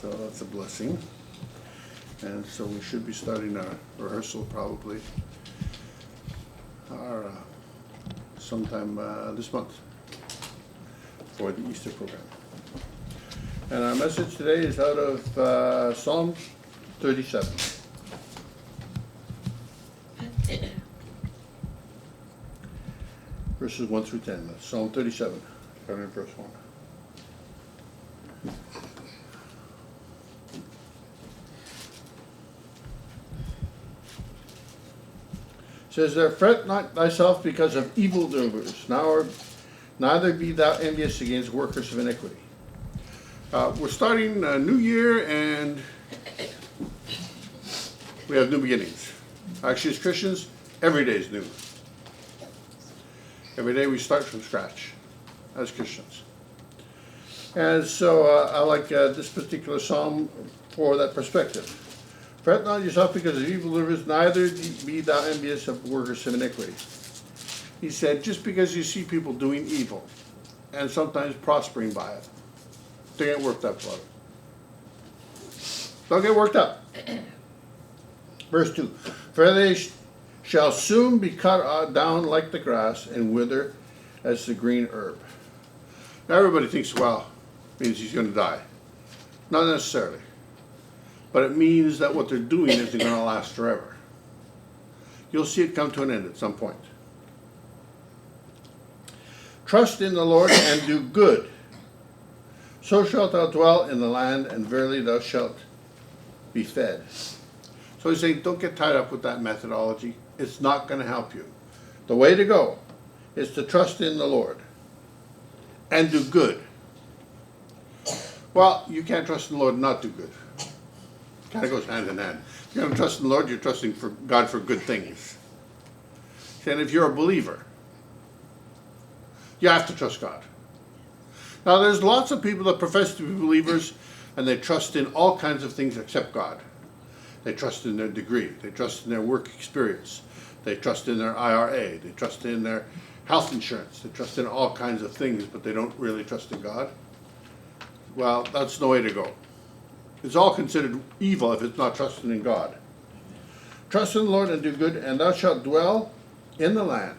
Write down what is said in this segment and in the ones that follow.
So that's a blessing. And so we should be starting our rehearsal probably sometime this month for the Easter program. And our message today is out of Psalm 37. Verses 1 through 10. That's Psalm 37, starting in verse 1. It says there, fret not thyself because of evildoers, neither be thou envious against workers of iniquity. We're starting a new year and we have new beginnings. Actually, as Christians, every day is new. Every day we start from scratch as Christians. And so I like this particular psalm for that perspective. Fret not yourself because of evildoers, neither be thou envious of workers of iniquity. He said, just because you see people doing evil and sometimes prospering by it, don't get worked up about it. Don't get worked up. Verse 2, for they shall soon be cut down like the grass and wither as the green herb. Now everybody thinks, well, it means he's going to die. Not necessarily. But it means that what they're doing isn't going to last forever. You'll see it come to an end at some point. Trust in the Lord and do good. So shalt thou dwell in the land, and verily thou shalt be fed. So he's saying, don't get tied up with that methodology. It's not going to help you. The way to go is to trust in the Lord and do good. Well, you can't trust in the Lord and not do good. Kind of goes hand in hand. If you're going to trust in the Lord, you're trusting for God for good things. And if you're a believer, you have to trust God. Now, there's lots of people that profess to be believers, and they trust in all kinds of things except God. They trust in their degree. They trust in their work experience. They trust in their IRA. They trust in their health insurance. They trust in all kinds of things, but they don't really trust in God. Well, that's the way to go. It's all considered evil if it's not trusting in God. Trust in the Lord and do good, and thou shalt dwell in the land.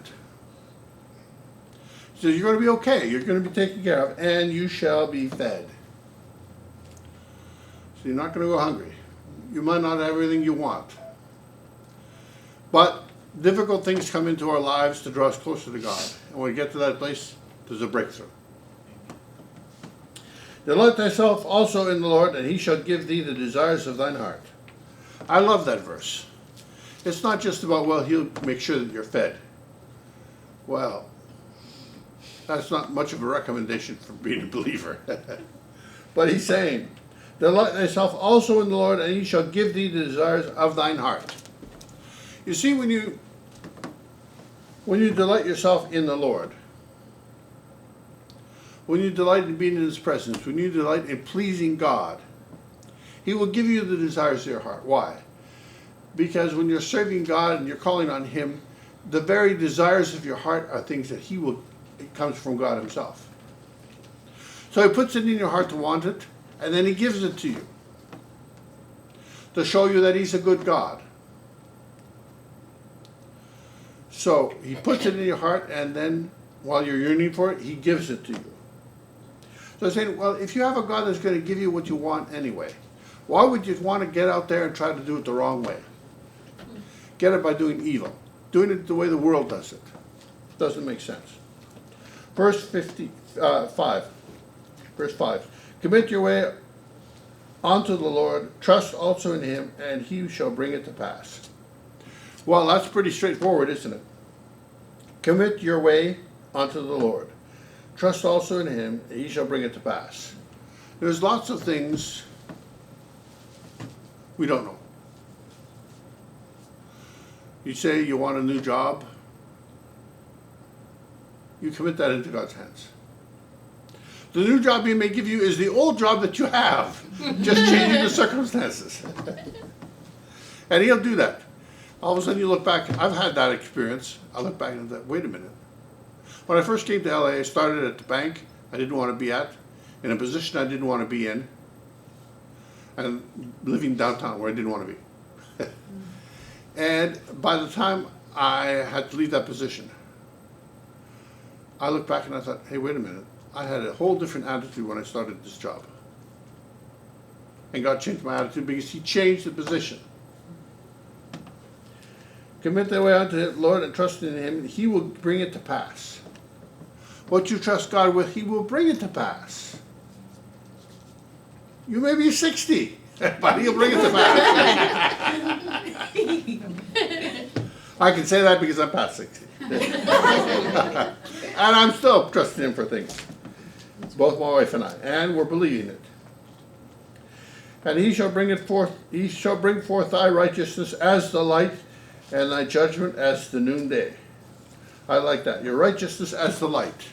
So you're going to be okay. You're going to be taken care of, and you shall be fed. So you're not going to go hungry. You might not have everything you want. But difficult things come into our lives to draw us closer to God. And when we get to that place, there's a breakthrough. Delight thyself also in the Lord, and he shall give thee the desires of thine heart. I love that verse. It's not just about, well, he'll make sure that you're fed. Well, that's not much of a recommendation for being a believer. But he's saying, delight thyself also in the Lord, and he shall give thee the desires of thine heart. You see, when you delight yourself in the Lord, when you delight in being in his presence, when you delight in pleasing God, he will give you the desires of your heart. Why? Because when you're serving God and you're calling on him, the very desires of your heart are things that it comes from God himself. So he puts it in your heart to want it, and then he gives it to you to show you that he's a good God. So he puts it in your heart, and then while you're yearning for it, he gives it to you. So I'm saying, well, if you have a God that's going to give you what you want anyway, why would you want to get out there and try to do it the wrong way? Get it by doing evil. Doing it the way the world does it. Doesn't make sense. Verse 5. Verse 5. Commit your way unto the Lord, trust also in him, and he shall bring it to pass. Well, that's pretty straightforward, isn't it? Commit your way unto the Lord. Trust also in him, and he shall bring it to pass. There's lots of things we don't know. You say you want a new job, you commit that into God's hands. The new job he may give you is the old job that you have, just changing the circumstances. And he'll do that. All of a sudden you look back, I've had that experience. I look back and think, wait a minute. When I first came to LA, I started at the bank I didn't want to be at, in a position I didn't want to be in. and living downtown where I didn't want to be. And by the time I had to leave that position, I looked back and I thought, hey, wait a minute. I had a whole different attitude when I started this job. And God changed my attitude because He changed the position. Commit thy way unto the Lord and trust in Him, and He will bring it to pass. What you trust God with, He will bring it to pass. You may be 60, but He'll bring it to pass. I can say that because I'm past 60. And I'm still trusting Him for things. Both my wife and I. And we're believing it. And He shall bring forth thy righteousness as the light, and thy judgment as the noonday. I like that. Your righteousness as the light.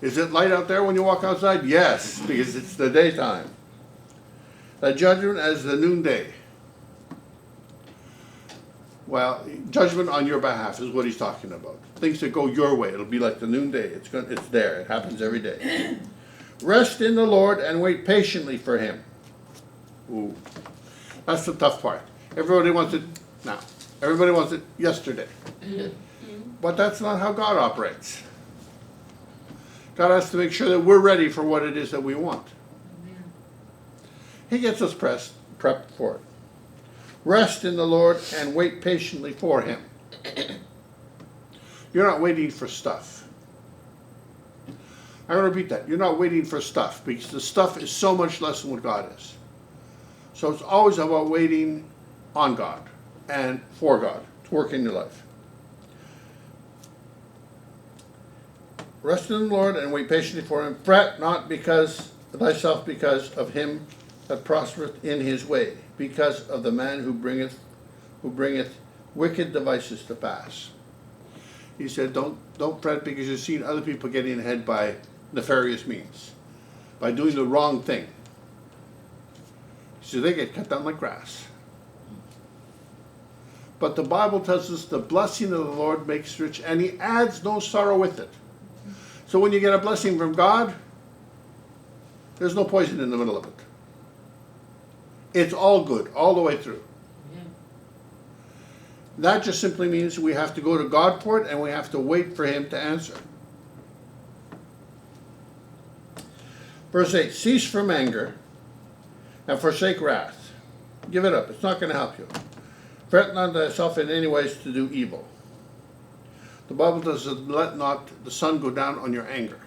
Is it light out there when you walk outside? Yes, because it's the daytime. Thy judgment as the noonday. Well, judgment on your behalf is what he's talking about. Things that go your way. It'll be like the noonday. It's there. It happens every day. Rest in the Lord and wait patiently for Him. Ooh, that's the tough part. Everybody wants it now. Everybody wants it yesterday. But that's not how God operates. God has to make sure that we're ready for what it is that we want. He gets us prepped for it. Rest in the Lord and wait patiently for Him. You're not waiting for stuff. I'm going to repeat that. You're not waiting for stuff, because the stuff is so much less than what God is. So it's always about waiting on God and for God to work in your life. Rest in the Lord and wait patiently for Him. Fret not thyself because of him that prospereth in his way, because of the man who bringeth wicked devices to pass. He said, don't fret because you've seen other people getting ahead by nefarious means, by doing the wrong thing. So they get cut down like grass. But the Bible tells us the blessing of the Lord makes rich, and He adds no sorrow with it. So when you get a blessing from God, there's no poison in the middle of it. It's all good, all the way through. That just simply means we have to go to God for it, and we have to wait for Him to answer. Verse 8, cease from anger and forsake wrath. Give it up. It's not going to help you. Fret not thyself in any ways to do evil. The Bible does let not the sun go down on your anger.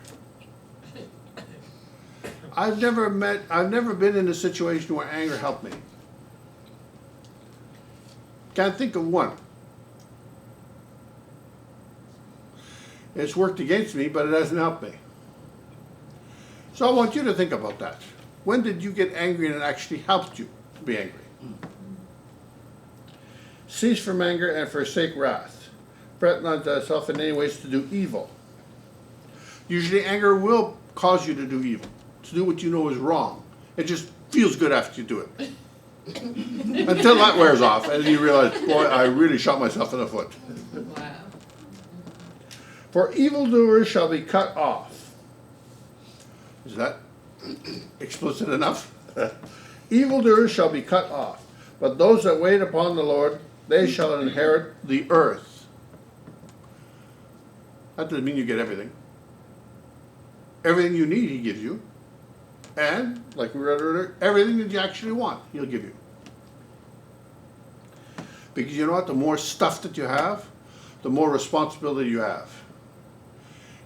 I've never been in a situation where anger helped me. Can't think of one. It's worked against me, but it hasn't helped me. So I want you to think about that. When did you get angry and it actually helped you to be angry? Cease from anger and forsake wrath. Fret not thyself in any ways to do evil. Usually anger will cause you to do evil, to do what you know is wrong. It just feels good after you do it. Until that wears off and you realize, boy, I really shot myself in the foot. Wow. For evildoers shall be cut off. Is that explicit enough? Evildoers shall be cut off, but those that wait upon the Lord, they shall inherit the earth. That doesn't mean you get everything. Everything you need, He gives you. And, like we read earlier, everything that you actually want, He'll give you. Because you know what? The more stuff that you have, the more responsibility you have.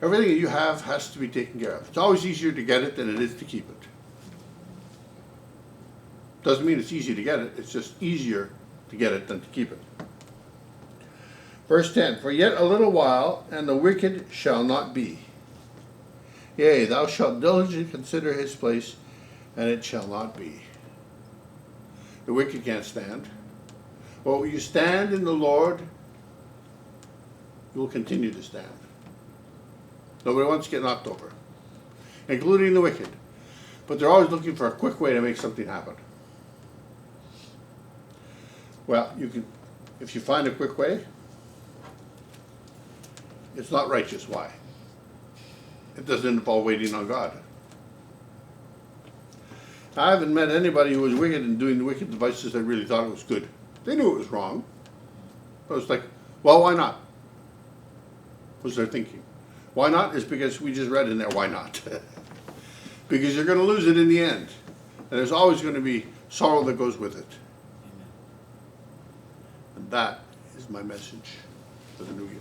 Everything that you have has to be taken care of. It's always easier to get it than it is to keep it. Doesn't mean it's easy to get it, it's just easier to get it than to keep it. Verse 10, for yet a little while, and the wicked shall not be. Yea, thou shalt diligently consider his place, and it shall not be. The wicked can't stand. But when you stand in the Lord, you will continue to stand. Nobody wants to get knocked over, including the wicked. But they're always looking for a quick way to make something happen. Well, you can, if you find a quick way, it's not righteous. Why? It doesn't involve waiting on God. I haven't met anybody who was wicked and doing the wicked devices that really thought it was good. They knew it was wrong. But it's like, well, why not? Was their thinking. Why not is because we just read in there, why not? Because you're going to lose it in the end. And there's always going to be sorrow that goes with it. And that is my message for the new year.